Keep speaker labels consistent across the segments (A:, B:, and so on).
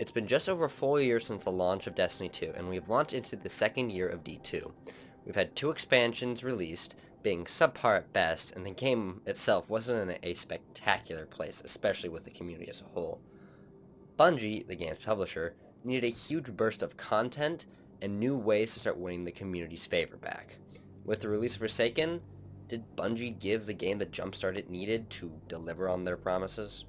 A: It's been just over 4 years since the launch of Destiny 2, and we've launched into the second year of D2. We've had 2 expansions released, being subpar at best, and the game itself wasn't in a spectacular place, especially with the community as a whole. Bungie, the game's publisher, needed a huge burst of content and new ways to start winning the community's favor back. With the release of Forsaken, did Bungie give the game the jumpstart it needed to deliver on their promises?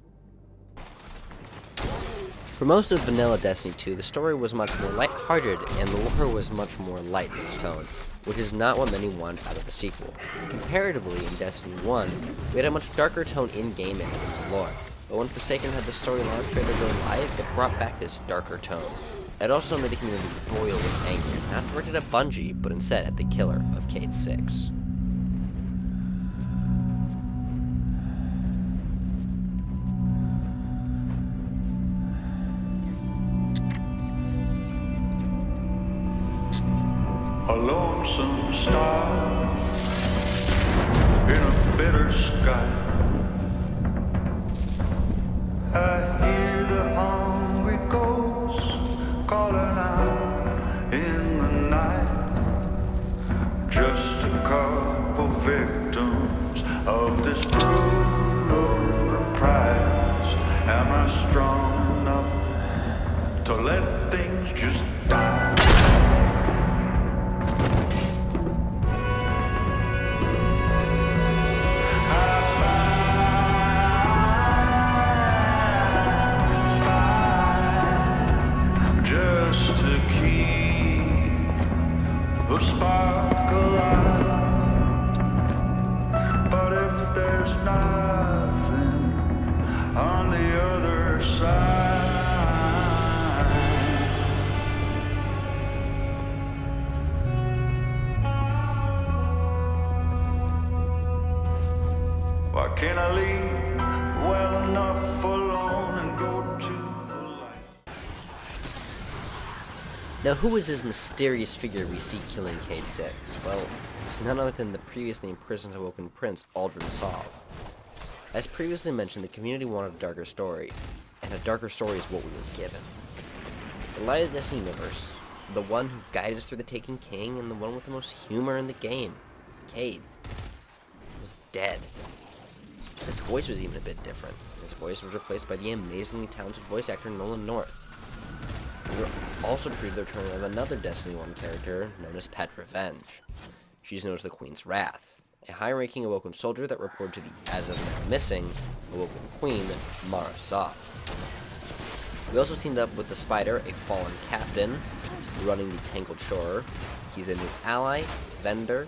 A: For most of vanilla Destiny 2, the story was much more lighthearted, and the lore was much more light in its tone, which is not what many want out of the sequel. Comparatively, in Destiny 1, we had a much darker tone in-game and in the lore, but when Forsaken had the story launch trailer go live, it brought back this darker tone. It also made the community boil with anger, not directed at Bungie, but instead at the killer of Cayde 6.
B: A lonesome star in a bitter sky. I hear the hungry ghosts calling out in the night. Just a couple victims of this brutal prize. Am I strong enough to let things just die? The spark alive, but if there's nothing on the other side, why can't I leave well enough alone and go to the light?
A: Now, who is this mysterious figure we see killing Cayde 6? Well, it's none other than the previously imprisoned Awoken Prince, Aldrin Sov. As previously mentioned, the community wanted a darker story, and a darker story is what we were given. The light of the Destiny universe, the one who guided us through the Taken King, and the one with the most humor in the game, Cayde, was dead. His voice was even a bit different. His voice was replaced by the amazingly talented voice actor Nolan North. We were also treated the return of another Destiny 1 character known as Pet Revenge. She's known as the Queen's Wrath, a high-ranking Awoken soldier that reported to the as-of-now missing Awoken Queen, Mara Sov. We also teamed up with the Spider, a fallen captain, running the Tangled Shore. He's a new ally, vendor,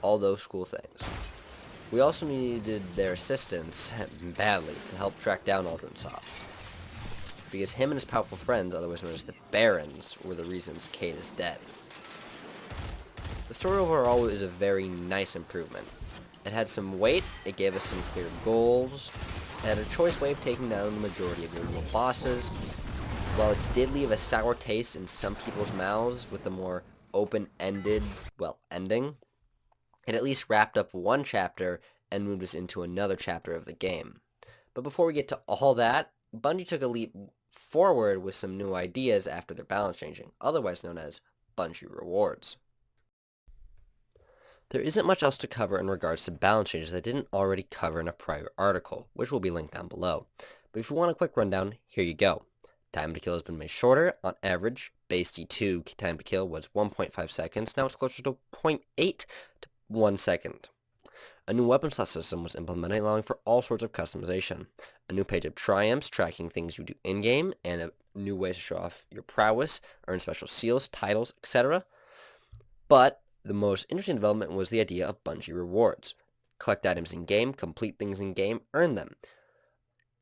A: all those cool things. We also needed their assistance, badly, to help track down Aldrin Sov, because him and his powerful friends, otherwise known as the Barons, were the reasons Cayde is dead. The story overall is a very nice improvement. It had some weight, it gave us some clear goals, it had a choice way of taking down the majority of your real bosses. While it did leave a sour taste in some people's mouths with a more open-ended, ending, it at least wrapped up one chapter and moved us into another chapter of the game. But before we get to all that, Bungie took a leap forward with some new ideas after their balance changing, otherwise known as Bungie Rewards. There isn't much else to cover in regards to balance changes that I didn't already cover in a prior article, which will be linked down below. But if you want a quick rundown, here you go. Time to kill has been made shorter. On average, base D2 time to kill was 1.5 seconds, now it's closer to 0.8 to 1 second. A new weapon slot system was implemented, allowing for all sorts of customization. A new page of triumphs tracking things you do in-game, and a new way to show off your prowess, earn special seals, titles, etc. But the most interesting development was the idea of Bungie Rewards. Collect items in-game, complete things in-game, earn them.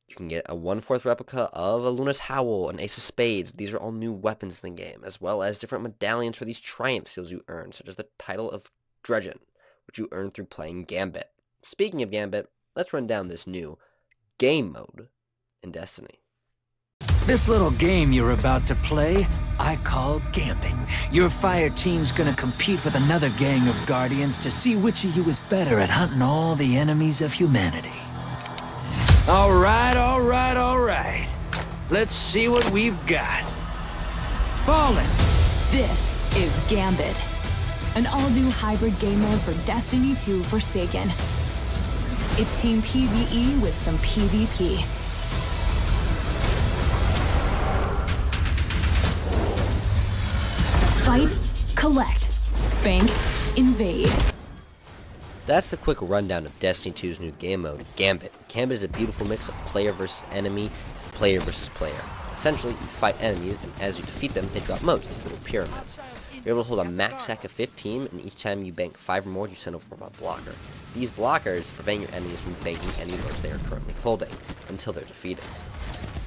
A: You can get a 1/4 replica of a Luna's Howl, an Ace of Spades. These are all new weapons in the game, as well as different medallions for these triumph seals you earn, such as the title of Dredgen, which you earn through playing Gambit. Speaking of Gambit, let's run down this new game mode in Destiny.
C: This little game you're about to play, I call Gambit. Your fire team's gonna compete with another gang of Guardians to see which of you is better at hunting all the enemies of humanity. All right. Let's see what we've got. Fallen!
D: This is Gambit, an all-new hybrid game mode for Destiny 2 Forsaken. It's team PvE with some PvP. Fight, collect, bank, invade.
A: That's the quick rundown of Destiny 2's new game mode, Gambit. Gambit is a beautiful mix of player versus enemy, player versus player. Essentially, you fight enemies, and as you defeat them, they drop motes, these little pyramids. You're able to hold a max stack of 15, and each time you bank 5 or more, you send over a blocker. These blockers prevent your enemies from banking any motes they are currently holding, until they're defeated.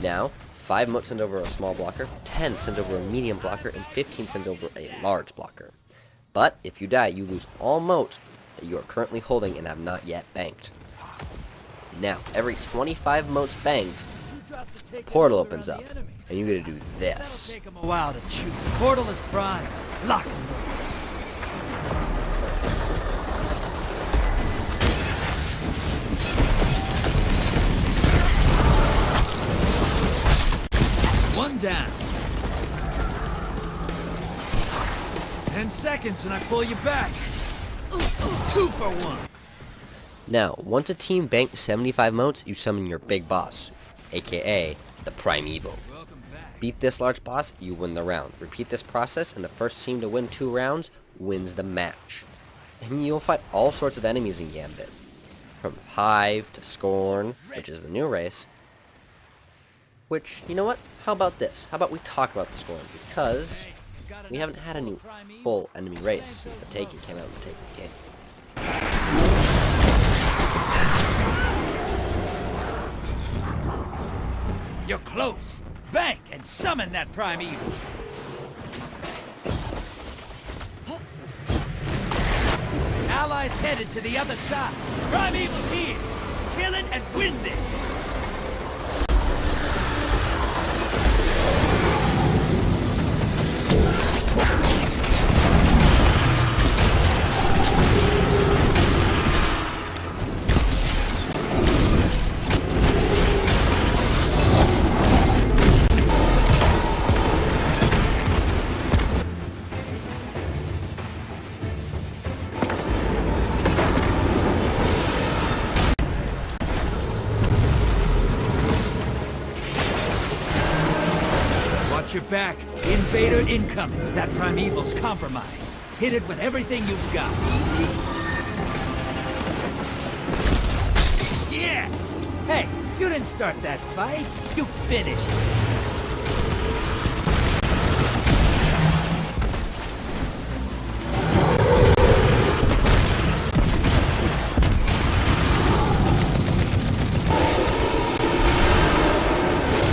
A: Now, 5 motes send over a small blocker, 10 send over a medium blocker, and 15 sends over a large blocker. But, if you die, you lose all motes that you are currently holding and have not yet banked. Now, every 25 motes banked, portal opens up, and you gotta do this.
C: Take him a while to chew. Portal is primed. Lock and load. One down. 10 seconds and I pull you back. 2 for 1.
A: Now, once a team banks 75 motes, you summon your big boss, aka the Primeval. Beat this large boss, you win the round. Repeat this process, and the first team to win 2 rounds wins the match. And you'll fight all sorts of enemies in Gambit, from Hive to Scorn, which is the new race. Which, you know what? How about this? How about we talk about the Scorn? Because we haven't had a new full enemy race since the Taken came out in the Taken game.
C: You're close. Bank and summon that Primeval. Allies headed to the other side. Primeval's here. Kill it and win this. Your back. Invader incoming. That Primeval's compromised. Hit it with everything you've got. Yeah! Hey, you didn't start that fight. You finished it.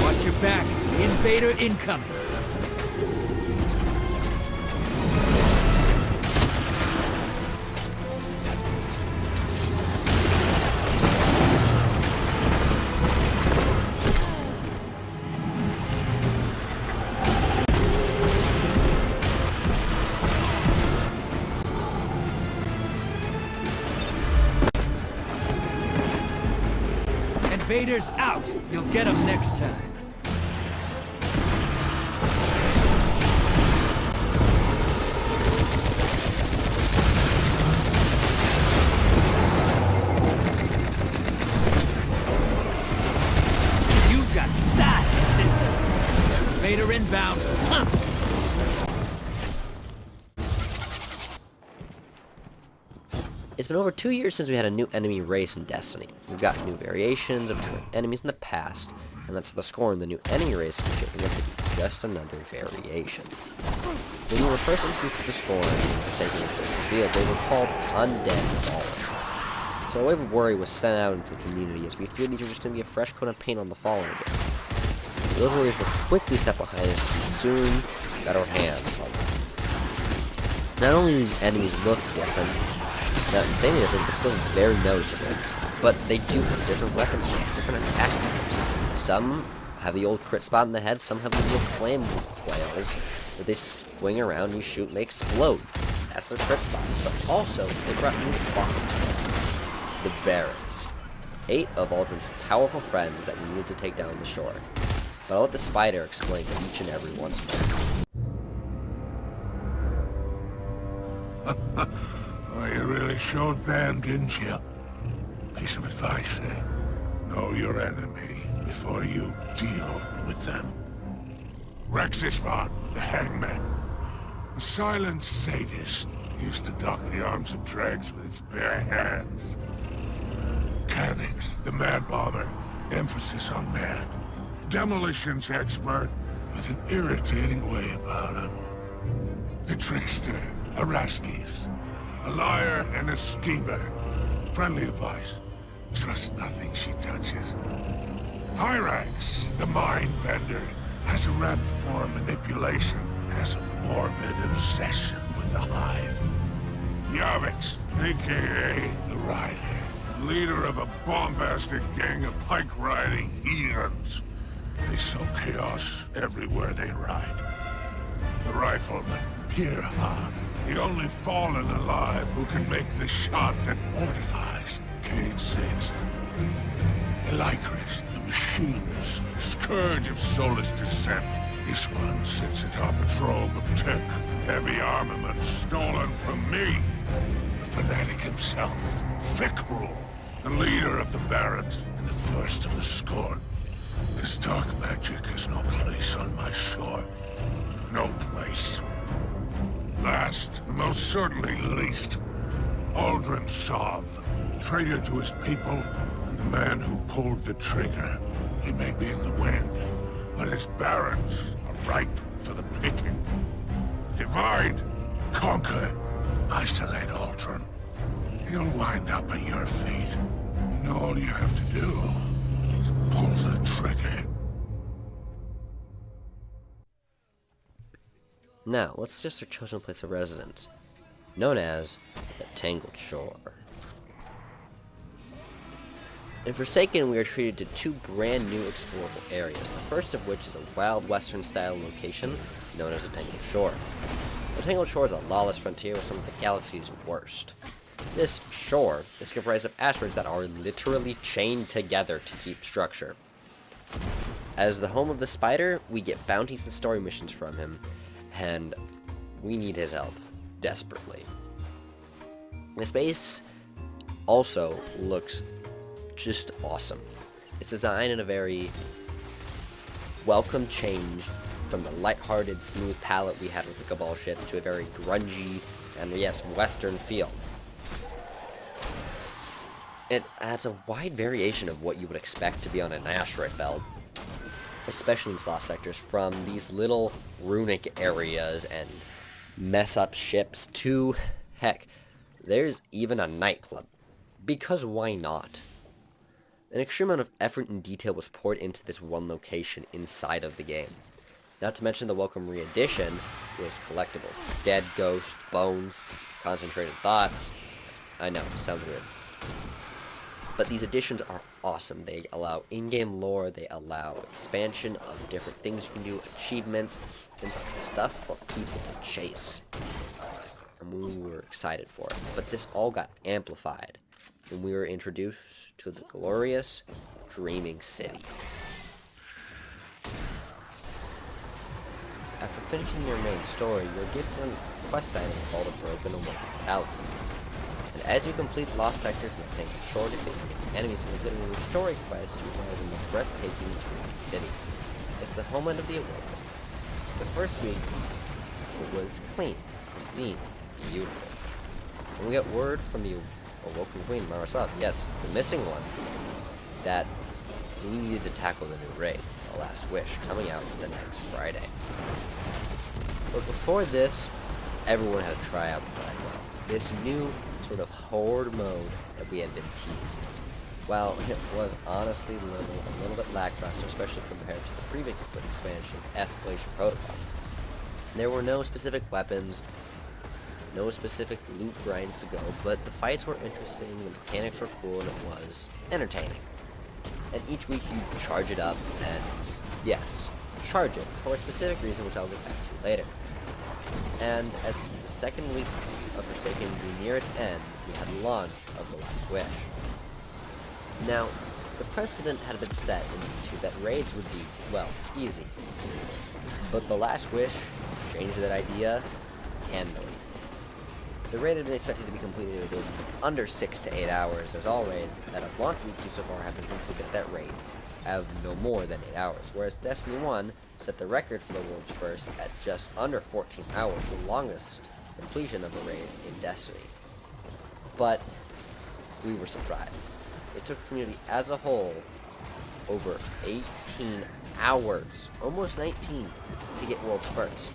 C: Watch your back. Invader incoming. Invaders out. You'll get them next time. Invader inbound. Huh.
A: It's been over 2 years since we had a new enemy race in Destiny. We've got new variations of different enemies in the past, and that's the Scorn, the new enemy race, is shaping up to be just another variation. When we were first introduced to the Scorn in the Forsaken revealed, they were called Undead Fallen. So a wave of worry was sent out into the community as we feared these were just going to be a fresh coat of paint on the Fallen again. Those worries were quickly set behind us, and we soon got our hands on them. Not only do these enemies look different, not insanely different, but still very noticeable, but they do have different weapons types, different attack types. Some have the old crit spot in the head, some have these little flame flails that they swing around, and you shoot, and they explode. That's their crit spot. But also, they brought new bosses, the Barons. 8 of Aldrin's powerful friends that we needed to take down the shore. but I'll let the spider explain each and every one of them.
E: Oh, you really showed them, didn't you? Piece of advice, eh? Know your enemy before you deal with them. Rexisvan, the hangman. A silent sadist, used to dock the arms of dregs with its bare hands. Cannix, the mad bomber, emphasis on mad. Demolitions expert, with an irritating way about him. The trickster, Araskis, a liar and a schemer. Friendly advice, trust nothing she touches. Hyrax, the mind bender, has a rap for manipulation, has a morbid obsession with the hive. Yavix, aka the Rider, the leader of a bombastic gang of pike-riding heathens. They sow chaos everywhere they ride. The rifleman, Pirha, the only fallen alive who can make the shot that mortalized Cade 6. Elikris, the machinist, scourge of soulless dissent. This one sits atop a trove of tech, heavy armament stolen from me. The fanatic himself, Fikrul, the leader of the Barons and the first of the Scorn. His dark magic has no place on my shore. No place. Last, and most certainly least, Aldrin Sov, traitor to his people, and the man who pulled the trigger. He may be in the wind, but his barons are ripe for the picking. Divide, conquer, isolate Aldrin. He'll wind up at your feet. And all you have to do is pull the trigger.
A: Now, let's just our chosen place of residence, known as the Tangled Shore. In Forsaken, we are treated to two brand new explorable areas, the first of which is a wild western-style location known as the Tangled Shore. The Tangled Shore is a lawless frontier with some of the galaxy's worst. This shore is comprised of asteroids that are literally chained together to keep structure. As the home of the spider, we get bounties and story missions from him, and we need his help desperately. The space also looks just awesome. It's designed in a very welcome change from the lighthearted, smooth palette we had with the Cabal ship to a very grungy and, yes, western feel. It adds a wide variation of what you would expect to be on an asteroid belt, especially in these lost sectors, from these little runic areas and mess-up ships to, heck, there's even a nightclub. Because why not? An extreme amount of effort and detail was poured into this one location inside of the game. Not to mention the welcome re-addition was collectibles. Dead ghosts, bones, concentrated thoughts. I know, sounds weird. But these additions are awesome. They allow in-game lore, they allow expansion of different things you can do, achievements, and stuff for people to chase. And we were excited for it. But this all got amplified when we were introduced to the glorious Dreaming City. After finishing your main story, you'll get one quest item called a Broken Awakened Talisman. And as you complete lost sectors in the Tangled Shore, defeating enemies and completing your story quest, you arrive in the breathtaking Dreaming City. It's the homeland of the Awakened. The first week, it was clean, pristine, beautiful. And we got word from the Awoken Queen, Marasov, yes, the missing one, that we needed to tackle the new raid, The Last Wish, coming out the next Friday. But before this, everyone had to try out the Bridewell, this new sort of horde mode that we had been teased. While it was honestly a little bit lackluster, especially compared to the previous expansion, Escalation Protocol. There were no specific weapons, no specific loot grinds to go, but the fights were interesting, the mechanics were cool, and it was entertaining. And each week you charge it up, and yes, charge it for a specific reason, which I'll get back to later. And as the second week of Forsaken drew near its end, we had the launch of The Last Wish. Now, The precedent had been set in the 2 that raids would be, well, easy. But the last wish changed that idea handily. The raid had been expected to be completed in under 6 to 8 hours, as all raids that have launched with the 2 so far have been completed at that rate of no more than 8 hours, whereas Destiny 1 set the record for the world's first at just under 14 hours, the longest completion of a raid in Destiny. But we were surprised. It took the community as a whole over 18 hours, almost 19, to get world's first.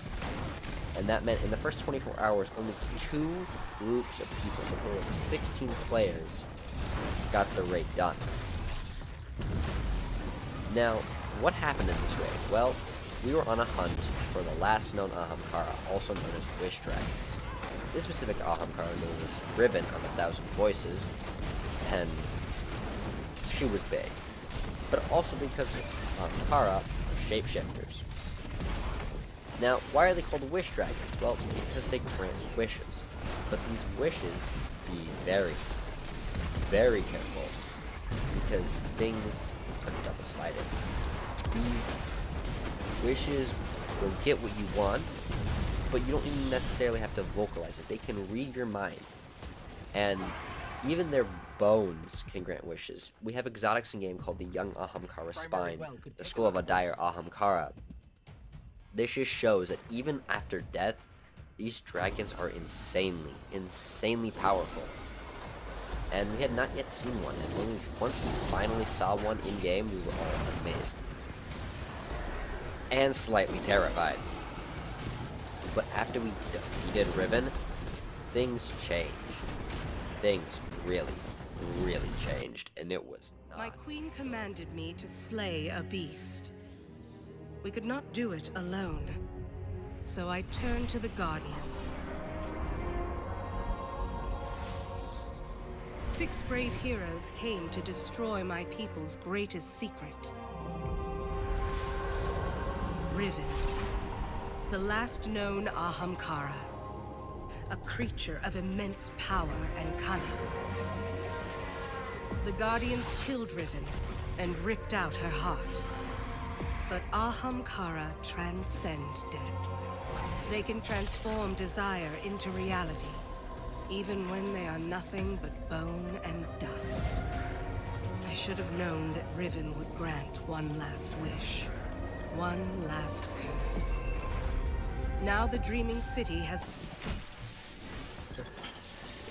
A: And that meant in the first 24 hours, only 2 groups of people, a total of 16 players, got the raid done. Now, what happened in this raid? Well, we were on a hunt for the last known Ahamkara, also known as Wish Dragons. This specific Ahamkara known as Riven of 1,000 Voices, and she was big. But also because Ahamkara are shapeshifters. Now, why are they called Wish Dragons? Well, because they grant wishes. But these wishes, be very, very careful, because things are double-sided. These wishes will get what you want, but you don't even necessarily have to vocalize it. They can read your mind. And even their bones can grant wishes. We have exotics in game called the Young Ahamkara Spine, the Skull of a Dire Ahamkara. This just shows that even after death, these dragons are insanely powerful. And we had not yet seen one, and once we finally saw one in-game, we were all amazed. And slightly terrified. But after we defeated Riven, things changed. Things really changed, and it was not.
F: My queen commanded me to slay a beast. We could not do it alone, so I turned to the Guardians. 6 brave heroes came to destroy my people's greatest secret. Riven, the last known Ahamkara, a creature of immense power and cunning. The Guardians killed Riven and ripped out her heart. But Ahamkara transcend death. They can transform desire into reality, even when they are nothing but bone and dust. I should have known that Riven would grant one last wish, one last curse. Now the Dreaming City has...
A: The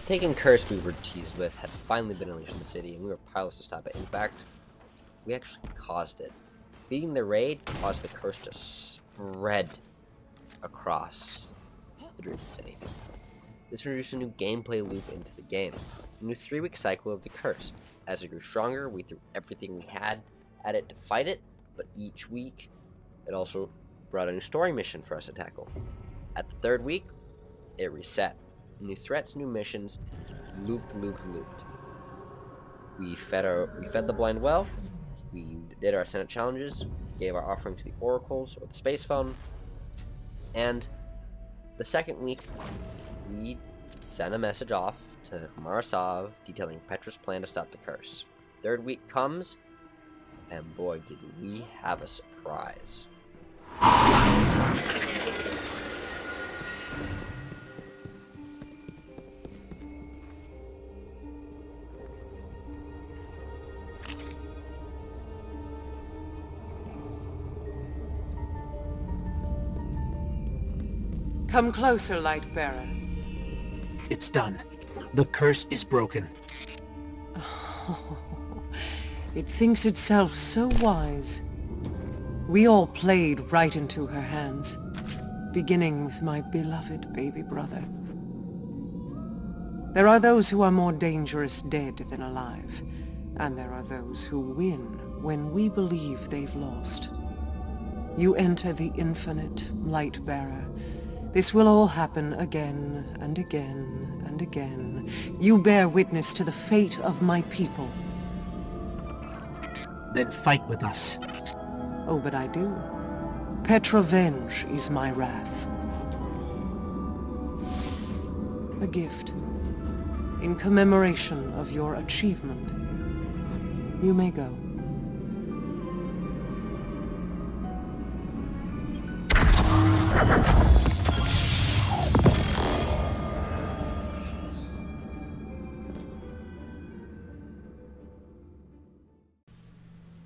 A: Taken curse we were teased with had finally been unleashed in the city, and we were powerless to stop it. In fact, we actually caused it. Beating the raid caused the curse to spread across the Dreaming City. This introduced a new gameplay loop into the game, a new 3-week cycle of the curse. As it grew stronger, we threw everything we had at it to fight it, but each week, it also brought a new story mission for us to tackle. At the 3rd week, it reset. New threats, new missions, looped. We fed the blind well, we did our Senate challenges, gave our offering to the oracles or the space phone, and the 2nd week, we sent a message off to Marasov detailing Petra's plan to stop the curse. 3rd week comes, and boy did we have a surprise.
G: Come closer, Lightbearer.
C: It's done. The curse is broken.
G: Oh, it thinks itself so wise. We all played right into her hands, beginning with my beloved baby brother. There are those who are more dangerous dead than alive, and there are those who win when we believe they've lost. You enter the infinite, Lightbearer. This will all happen again and again and again. You bear witness to the fate of my people.
C: Then fight with us.
G: Oh, but I do. Petrovenge is my wrath. A gift. In commemoration of your achievement. You may go.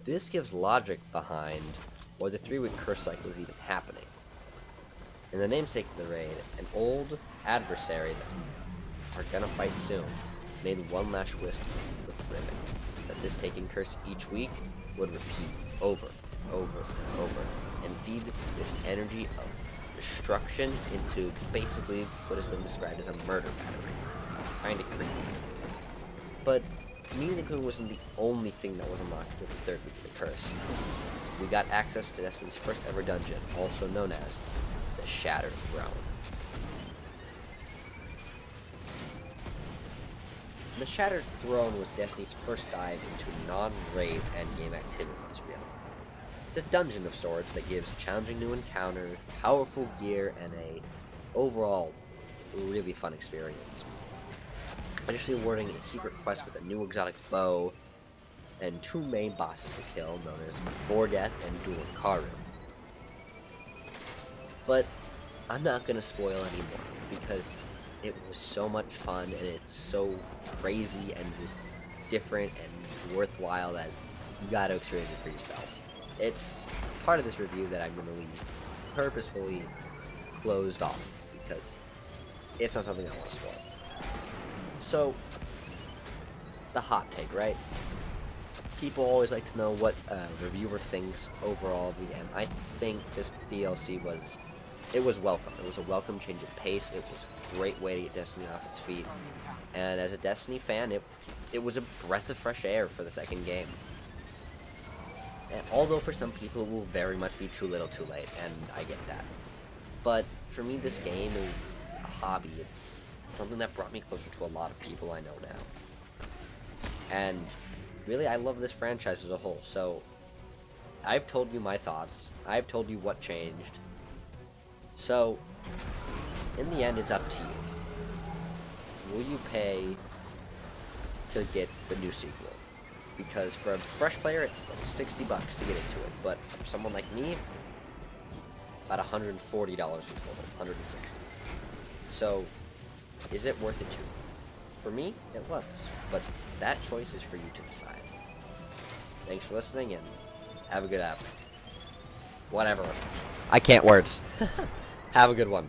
A: This gives logic behind why the 3-week curse cycle is even happening. In the namesake of the raid, an old adversary that are gonna fight soon made one last wish with Riven, that this taken curse each week would repeat over, over, and over, and feed this energy of destruction into basically what has been described as a murder battery. Kinda creepy. But Community Clue wasn't the only thing that was unlocked with the 3rd week of the curse. We got access to Destiny's first ever dungeon, also known as the Shattered Throne. The Shattered Throne was Destiny's first dive into non-raid endgame activities, really. It's a dungeon of sorts that gives challenging new encounters, powerful gear, and a overall really fun experience. Initially awarding a secret quest with a new exotic bow, and 2 main bosses to kill, known as Vordeath and Dual Karu. But I'm not gonna spoil anymore, because it was so much fun, and it's so crazy and just different and worthwhile that you gotta experience it for yourself. It's part of this review that I'm gonna leave purposefully closed off, because it's not something I want to spoil. So, the hot take, right? People always like to know what a reviewer thinks overall of the game. I think this DLC was welcome. It was a welcome change of pace. It was a great way to get Destiny off its feet. And as a Destiny fan, it was a breath of fresh air for the second game. And although for some people it will very much be too little too late, and I get that. But for me, this game is a hobby. It's something that brought me closer to a lot of people I know now. And really, I love this franchise as a whole. So, I've told you my thoughts. I've told you what changed. So, in the end, it's up to you. Will you pay to get the new sequel? Because for a fresh player, it's like $60 to get into it. But for someone like me, about $140 was total, $160. So, is it worth it to you? For me, it was. But that choice is for you to decide. Thanks for listening, and have a good app. Whatever. I can't words. Have a good one.